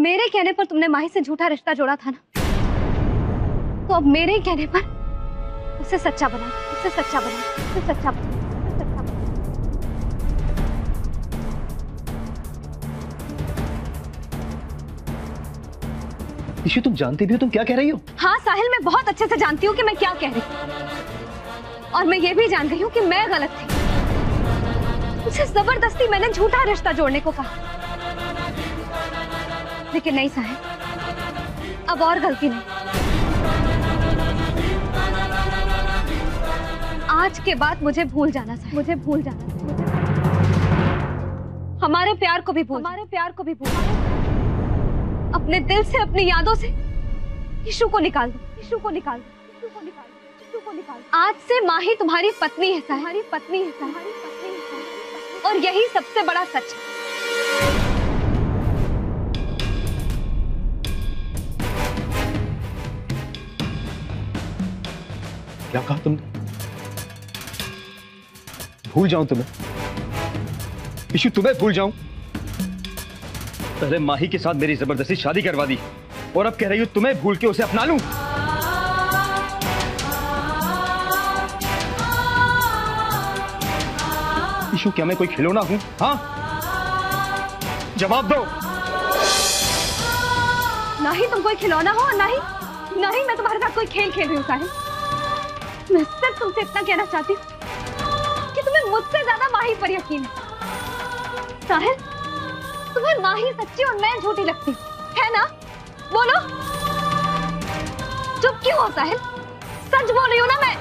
मेरे कहने पर तुमने माही से झूठा रिश्ता जोड़ा था ना, तो अब मेरे कहने पर उसे सच्चा बना, उसे सच्चा बना, उसे सच्चा बना, उसे सच्चा बना। इशू तुम जानती भी हो तुम क्या कह रही हो? हाँ साहिल, मैं बहुत अच्छे से जानती हूँ कि मैं क्या कह रही हूँ, और मैं ये भी जान गई हूँ कि मैं गलत थी। उसे जबरदस्ती मैंने झूठा रिश्ता जोड़ने को कहा, लेकिन नहीं साहिल, अब और गलती नहीं। आज के बाद मुझे भूल जाना साहिल, मुझे भूल जाना, हमारे प्यार को भी भूल, हमारे प्यार को भी भूल। अपने दिल से, अपनी यादों से इशू को निकाल दो, इशू को निकाल दो, इशू को निकाल दो, इशू को निकाल दो। आज से माही तुम्हारी पत्नी है साहिल, तुम्हारी पत्नी है, तुम्हारी पत्नी है, और यही सबसे बड़ा सच है। क्या कहा तुमने? भूल जाऊं तुम्हें? इशू तुम्हें भूल जाऊं? पहले माही के साथ मेरी जबरदस्ती शादी करवा दी, और अब कह रही हो तुम्हें भूल के उसे अपना लूं? इशू क्या मैं कोई खिलौना हूं? हाँ, जवाब दो। ना ही तुम कोई खिलौना हो, ना ही मैं तुम्हारे साथ कोई खेल खेल रही हूँ साहिल। मैं सिर्फ तुमसे इतना कहना चाहती हूँ कि तुम्हें मुझसे ज्यादा माही पर यकीन है। साहिल, तुम्हें माही सच्ची और मैं झूठी लगती है ना? बोलो, चुप क्यों हो साहिल? सच बोल रही हूँ ना मैं।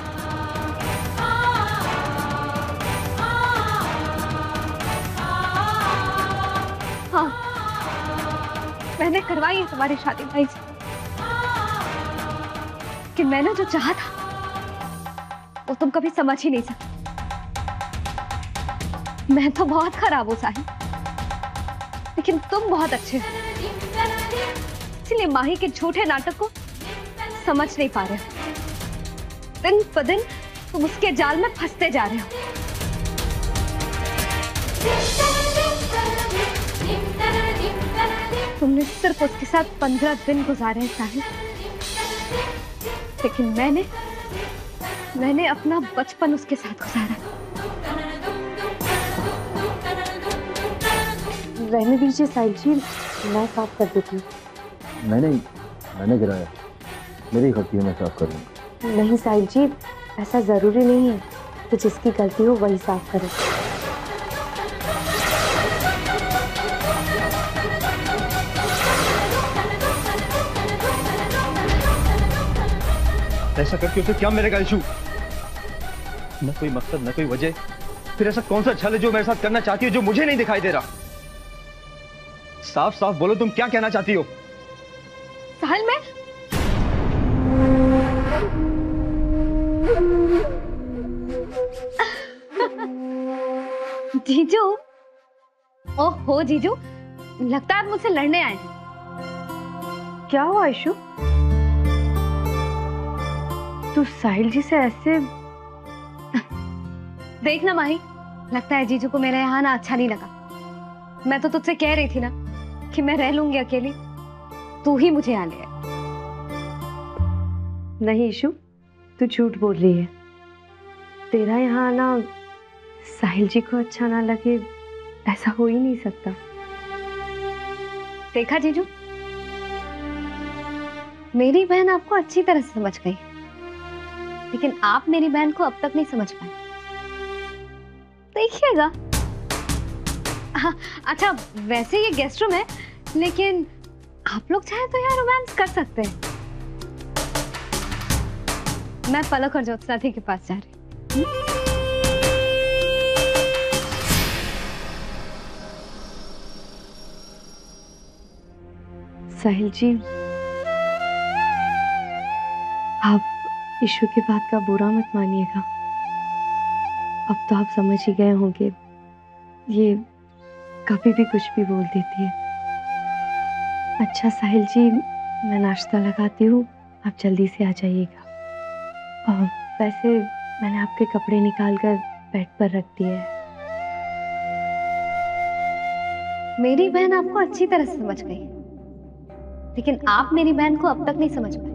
हाँ, मैंने करवाई है तुम्हारी शादी भाई से, कि मैंने जो चाहा था वो तुम कभी समझ ही नहीं सकते। मैं तो बहुत खराब हूं साहिल, लेकिन तुम बहुत अच्छे हो, इसलिए माही के झूठे नाटक को समझ नहीं पा रहे हो। दिन ब दिन तुम उसके जाल में फंसते जा रहे हो। तुमने सिर्फ उसके साथ 15 दिन गुजारे हैं साहिल, लेकिन मैंने अपना बचपन उसके साथ गुजारा। रहने दीजिए साहिल जी, मैं साफ कर देती हूँ। मैंने गिराया, मेरी गलती है, मैं साफ कर लूंगा। नहीं साहिल जी, ऐसा जरूरी नहीं है कि जिसकी गलती हो वही साफ करे। ऐसा करके उसे क्या मिलेगा इशू? न कोई मकसद, न कोई वजह, फिर ऐसा कौन सा छल है जो मेरे साथ करना चाहती हो जो मुझे नहीं दिखाई दे रहा? साफ साफ बोलो, तुम क्या कहना चाहती हो? साहिल, मैं जीजू, ओहो जीजू, लगता है आप मुझसे लड़ने आए हैं। क्या हुआ इशू? तू साहिल जी से ऐसे? देखना माही, लगता है जीजू को मेरे यहाँ ना अच्छा नहीं लगा। मैं तो तुझसे कह रही थी ना कि मैं रह लूंगी अकेली, तू ही मुझे यहाँ ले आया। नहीं इशू, तू झूठ बोल रही है। तेरा यहाँ आना साहिल जी को अच्छा ना लगे, ऐसा हो ही नहीं सकता। देखा जीजू, मेरी बहन आपको अच्छी तरह से समझ गई, लेकिन आप मेरी बहन को अब तक नहीं समझ पाए। देखिएगा। हाँ, अच्छा वैसे ये गेस्ट रूम है, लेकिन आप लोग चाहे तो यहाँ रोमांस कर सकते हैं। मैं पलक और ज्योत्सना दी के पास जा रही हूँ। साहिल जी, आप इशू की बात का बुरा मत मानिएगा। अब तो आप समझ ही गए होंगे, ये कभी भी कुछ भी बोल देती है। अच्छा साहिल जी, मैं नाश्ता लगाती हूँ, आप जल्दी से आ जाइएगा। और वैसे मैंने आपके कपड़े निकाल कर बेड पर रख दिए हैं। मेरी बहन आपको अच्छी तरह से समझ गई, लेकिन आप मेरी बहन को अब तक नहीं समझ पाए।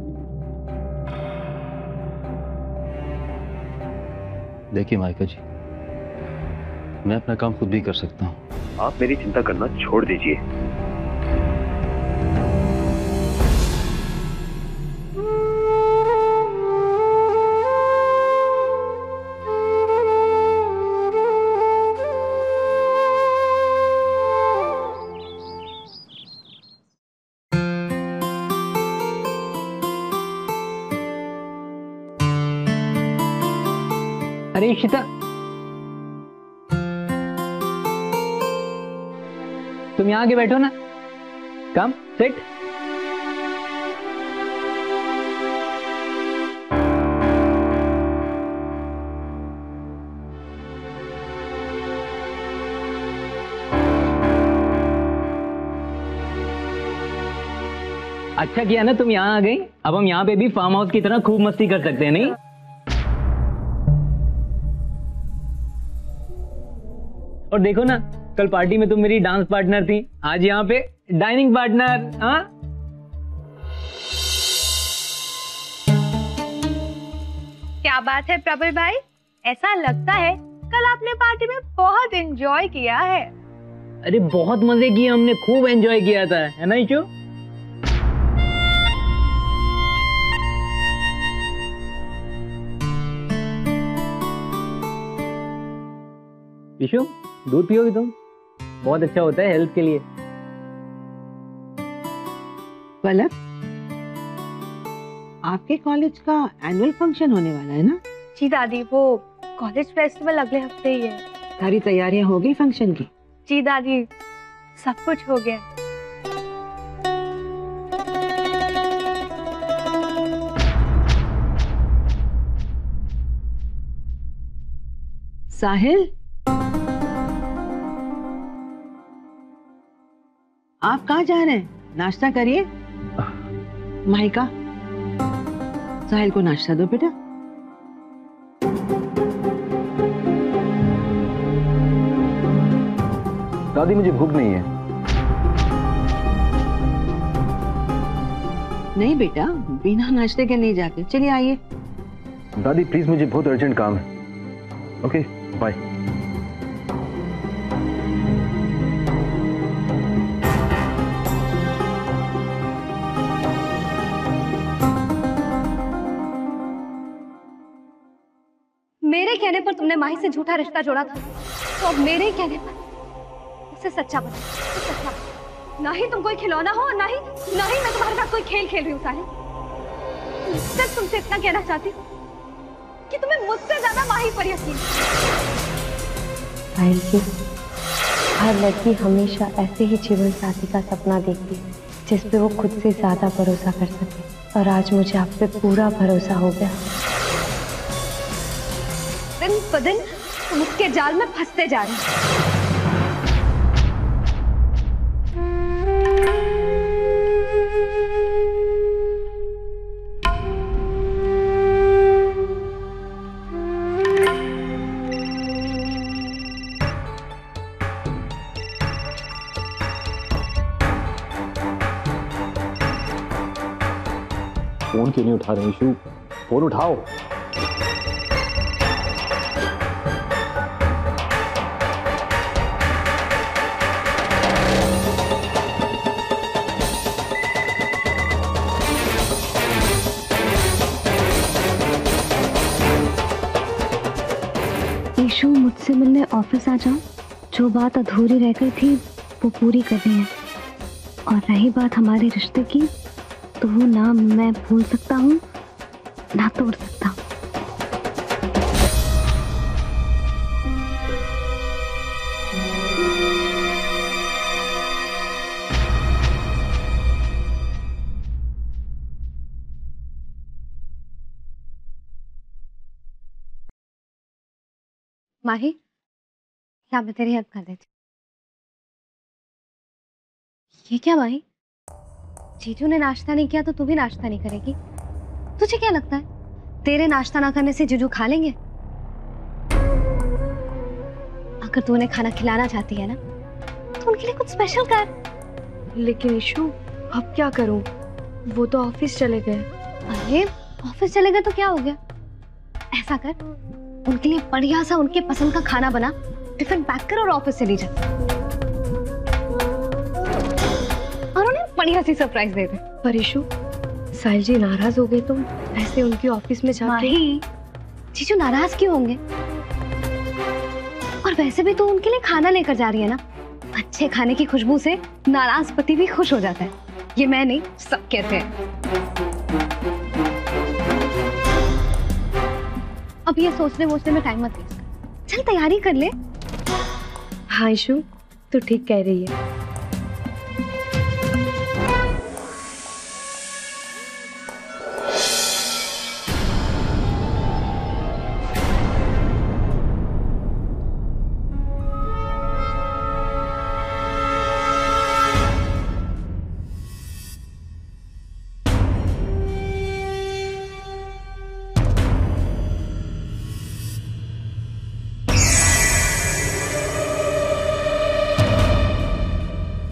देखिए माइका जी, मैं अपना काम खुद भी कर सकता हूँ, आप मेरी चिंता करना छोड़ दीजिए। अरे इशिता, तुम यहाँ आके बैठो ना। Come sit. अच्छा किया ना तुम यहाँ आ गई। अब हम यहाँ पे भी फार्म हाउस की तरह खूब मस्ती कर सकते हैं, नहीं? और देखो ना, कल पार्टी में तुम मेरी डांस पार्टनर थी, आज यहाँ पे डाइनिंग पार्टनर। हाँ, क्या बात है प्रबल भाई, ऐसा लगता है कल आपने पार्टी में बहुत एंजॉय किया है। अरे बहुत मजे किए हमने, खूब एंजॉय किया था, है ना इशू? इशू, दूध पियोगी तुम? बहुत अच्छा होता है हेल्थ के लिए। पलक, आपके कॉलेज का एनुअल फंक्शन होने वाला है ना? जी दादी, वो कॉलेज फेस्टिवल अगले हफ्ते ही है। सारी तैयारियां हो गई फंक्शन की? जी दादी, सब कुछ हो गया। साहिल, आप कहाँ जा रहे हैं? नाश्ता करिए। माहिका, साहिल को नाश्ता दो बेटा। दादी मुझे भूख नहीं है। नहीं बेटा, बिना नाश्ते के नहीं जाते। चलिए आइए। दादी प्लीज, मुझे बहुत अर्जेंट काम है। Okay bye. मेरे कहने पर तुमने माही से झूठा रिश्ता जोड़ा था, तो अब मेरे कहने पर उसे सच्चा बना। सच्चा ना ही तुम कोई खिलौना हो, ना ही मैं तुम्हारे साथ कोई खेल खेल रही हूँ साहिल। सिर्फ तुमसे इतना कहना चाहती हूँ कि तुम्हें मुझसे ज्यादा माही पर यकीन। साहिल जी, हर लड़की हमेशा ऐसे ही जीवन साथी का सपना देखती है जिस पे वो खुद से ज्यादा भरोसा कर सके, और आज मुझे आप पे पूरा भरोसा हो गया। दिन ब दिन तुम उसके जाल में फंसते जा रहे हो। फोन क्यों नहीं उठा रहे इशू? फोन उठाओ। ईशु, मुझसे मिलने ऑफिस आ जाओ। जो बात अधूरी रह गई थी वो पूरी करनी है। और रही बात हमारे रिश्ते की, तो वो ना मैं भूल सकता हूँ ना तोड़ सकता हूँ। माही, क्या मैं तेरी हेल्प कर देती? ये क्या माही, जीजू ने नाश्ता नहीं किया तो तू भी नाश्ता नहीं करेगी? तुझे क्या लगता है तेरे नाश्ता ना करने से जीजू खा लेंगे? अगर तू उन्हें खाना खिलाना चाहती है ना, तो उनके लिए कुछ स्पेशल कर। लेकिन ईशु, अब क्या करूं? वो तो ऑफिस चले गए। अरे ऑफिस चले गए तो क्या हो गया? ऐसा कर, उनके लिए बढ़िया सा उनके पसंद का खाना बना, टिफिन पैक कर और ऑफिस चली जा और उन्हें बढ़िया सी सरप्राइज दे दे। पर इशू, साहिल जी नाराज हो गए तो ऐसे उनके ऑफिस में जाके। माही, जीजू नाराज क्यों होंगे? और वैसे भी तो उनके लिए खाना लेकर जा रही है ना। अच्छे खाने की खुशबू से नाराज पति भी खुश हो जाता है। ये मैं नहीं, सब कहते हैं। अब ये सोचने में टाइम मत वेस्ट कर, चल तैयारी कर ले। हाँ इशू, तू ठीक कह रही है।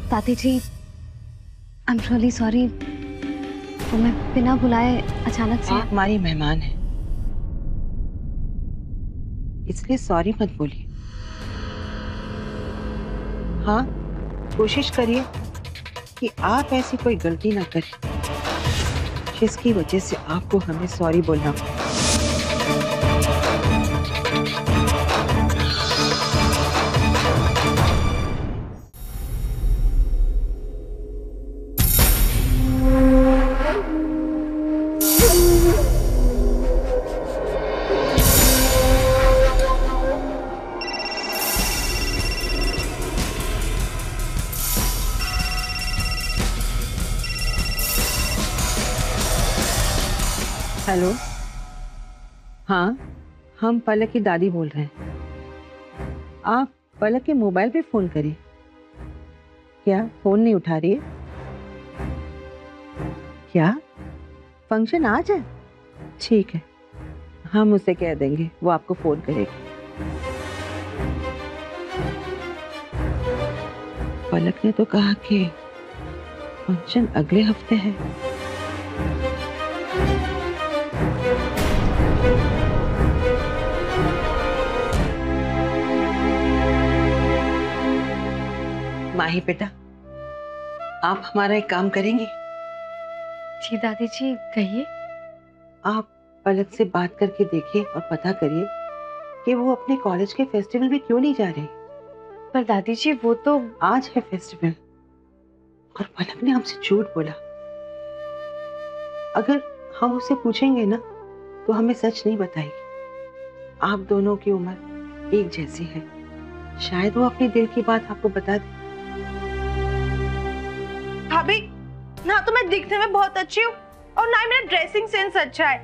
ताती जी, आई एम रियली सॉरी, तुम्हें बिना बुलाए अचानक से। आप हमारी मेहमान हैं, इसलिए सॉरी मत बोलिए। हाँ, कोशिश करिए कि आप ऐसी कोई गलती ना करें जिसकी वजह से आपको हमें सॉरी बोलना पड़े। हेलो, हाँ, हम पलक की दादी बोल रहे हैं। आप पलक के मोबाइल पे फोन करिए। क्या फोन नहीं उठा रही है? क्या फंक्शन आज है? ठीक है, हम उसे कह देंगे, वो आपको फोन करेगी। पलक ने तो कहा कि फंक्शन अगले हफ्ते है। माही बेटा, आप हमारा एक काम करेंगी? जी दादी जी, कहिए। आप पलक से बात करके देखिए और पता करिए कि वो अपने कॉलेज के फेस्टिवल में क्यों नहीं जा रही। पर दादी जी, वो तो आज है फेस्टिवल और पलक ने हमसे झूठ बोला। अगर हम उससे पूछेंगे ना तो हमें सच नहीं बताएगी। आप दोनों की उम्र एक जैसी है, शायद वो अपने दिल की बात आपको बता दे। भाभी, ना तो मैं दिखने में बहुत अच्छी हूँ और ना ही मेरा ड्रेसिंग सेंस अच्छा है।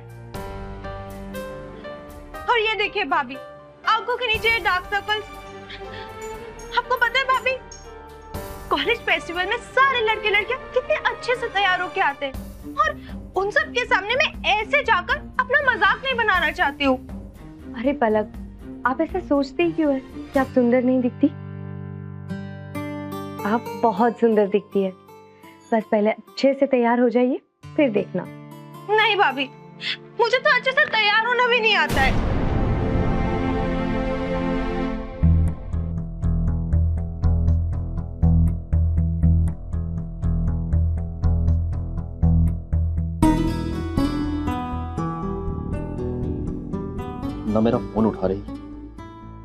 और ये देखिए भाभी, आंखों के नीचे डार्क सर्कल्स। आपको पता है भाभी, कॉलेज फेस्टिवल में सारे लड़के लड़कियां कितने अच्छे से तैयार होके आते हैं और उन सब के सामने मैं ऐसे जाकर अपना मजाक नहीं बनाना चाहती हूँ। अरे पलक, आप ऐसा सोचती ही क्यों है कि आप सुंदर नहीं दिखती? आप बहुत सुंदर दिखती है। बस पहले अच्छे से तैयार हो जाइए, फिर देखना। नहीं भाभी, मुझे तो अच्छे से तैयार होना भी नहीं आता है। ना मेरा फोन उठा रही,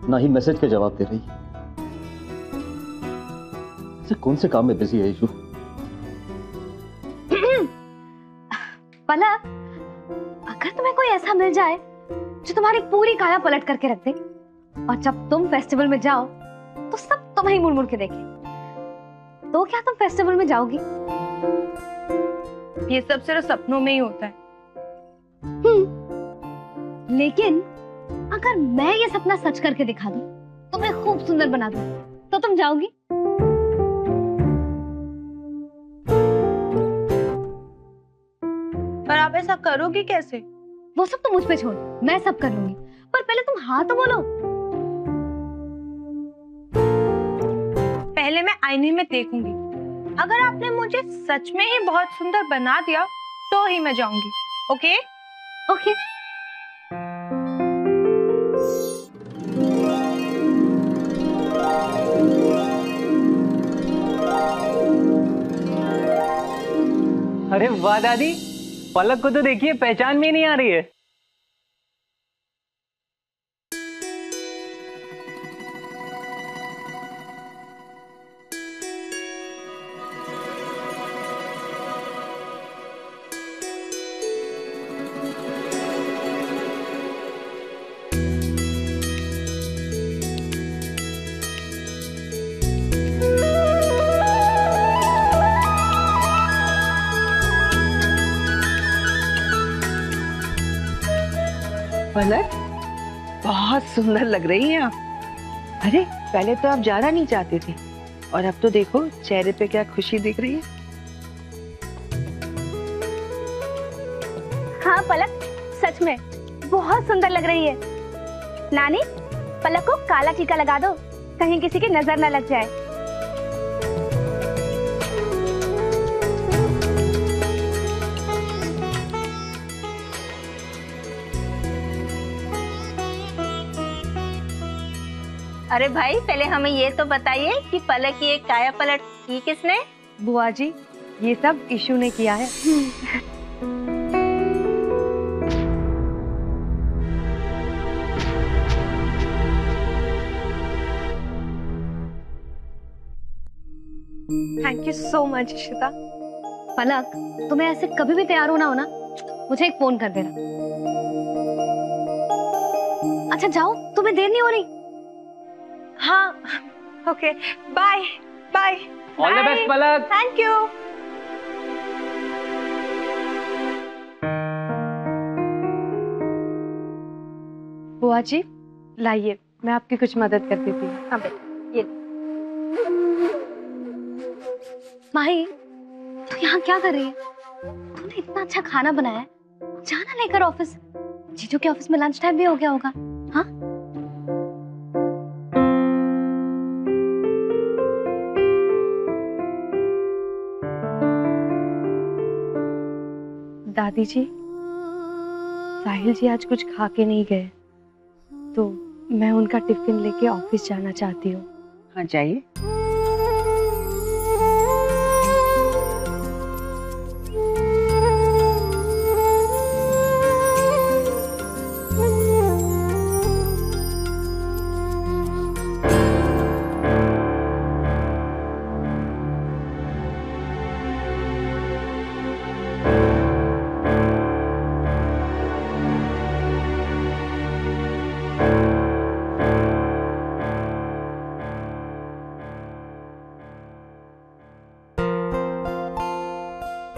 ना ही मैसेज के जवाब दे रही। ऐसे कौन से काम में बिजी है इशू? पलक, अगर तुम्हें कोई ऐसा मिल जाए जो तुम्हारी पूरी काया पलट करके रख दे और जब तुम फेस्टिवल में जाओ तो सब तुम्हें ही मुड़ मुड़ के देखे, तो क्या तुम फेस्टिवल में जाओगी? ये सब सिर्फ सपनों में ही होता है। लेकिन अगर मैं ये सपना सच करके दिखा दूं, तुम्हें खूब सुंदर बना दूं, तो तुम जाओगी? पर आप ऐसा करोगी कैसे? वो सब तो मुझ पे छोड़, मैं सब कर लूंगी। पर पहले तुम हाँ तो बोलो। पहले मैं आईने में देखूंगी अगर आपने मुझे सच में ही बहुत सुंदर बना दिया तो ही मैं जाऊंगी। Okay okay. अरे वाह दादी, पलक को तो देखिए पहचान में ही नहीं आ रही है। पलक, बहुत सुंदर लग रही हैं आप। अरे पहले तो आप जाना नहीं चाहते थे और अब तो देखो चेहरे पे क्या खुशी दिख रही है। हाँ पलक, सच में बहुत सुंदर लग रही है। नानी, पलक को काला टीका लगा दो, कहीं किसी की नजर न लग जाए। अरे भाई, पहले हमें ये तो बताइए कि पलक की एक काया पलट की किसने? बुआ जी, ये सब इशू ने किया है। Thank you so much Ishita. Palak, तुम्हें ऐसे कभी भी तैयार होना हो ना, मुझे एक फोन कर देना। अच्छा जाओ, तुम्हें देर नहीं हो रही? हाँ okay, bye bye. All the best Palak. Thank you. बुआ जी लाइए, मैं आपकी कुछ मदद कर देती हूँ। हाँ ये माही, तू यहाँ क्या कर रही है? तूने इतना अच्छा खाना बनाया है, जाना लेकर ऑफिस। जीजू के ऑफिस में लंच टाइम भी हो गया होगा। हाँ दादी जी, साहिल जी आज कुछ खा के नहीं गए, तो मैं उनका टिफिन लेके ऑफिस जाना चाहती हूँ। हाँ जाइए।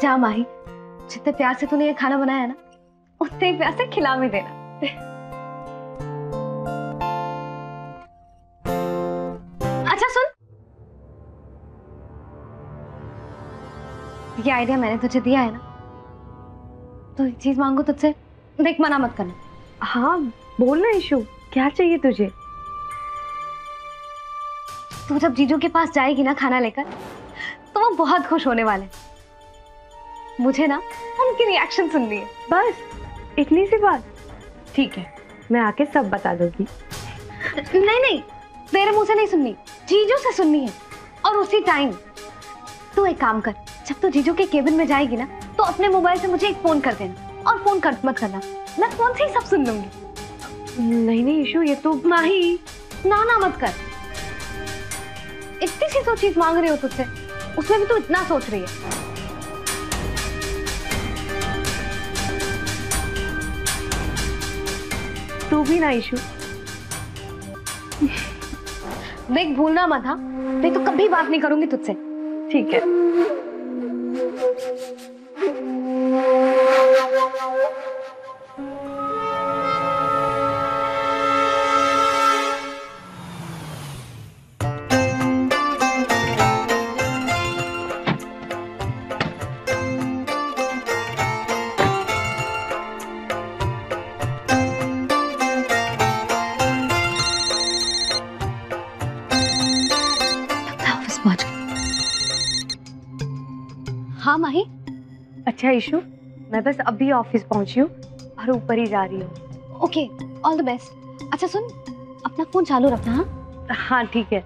जा माही, जितने प्यार से तूने ये खाना बनाया है ना, उतने ही प्यार से खिला भी देना। अच्छा सुन, ये आइडिया मैंने तुझे दिया है ना, तो एक चीज मांगू तुझसे, देख मना मत करना। हाँ बोलना इशू, क्या चाहिए तुझे? तू जब जीजू के पास जाएगी ना खाना लेकर, तो वो बहुत खुश होने वाले। मुझे ना उनकी रिएक्शन सुननी है। बस इतनी सी बात? ठीक है, मैं आके सब बता दूंगी। नहीं नहीं, तेरे मुंह से नहीं सुननी, जीजू से सुननी है। और उसी टाइम तू एक काम कर, जब तू जीजू के केबिन में जाएगी ना, तो अपने मोबाइल से मुझे एक फोन कर देना, और फोन कट मत करना, मैं फोन से ही सब सुन लूंगी। नहीं नहीं इशू, ये तो माही, ना ना मत कर। इतनी सी तो चीज मांग रही हो तुझसे, उसमें भी तू इतना सोच रही है। तू भी ना इशू। देख भूलना मत, हाँ? नहीं तो कभी बात नहीं करूंगी तुझसे। ठीक है। हाँ माही। अच्छा इशू, मैं बस अभी ऑफिस पहुंची हूँ और ऊपर ही जा रही हूँ। Okay, all the best. अच्छा सुन, अपना फोन चालू रखना। हाँ हाँ ठीक है।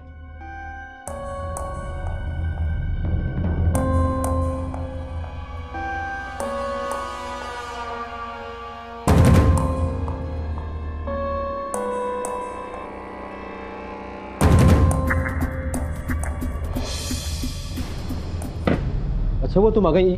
अच्छा वो तुम आ गई,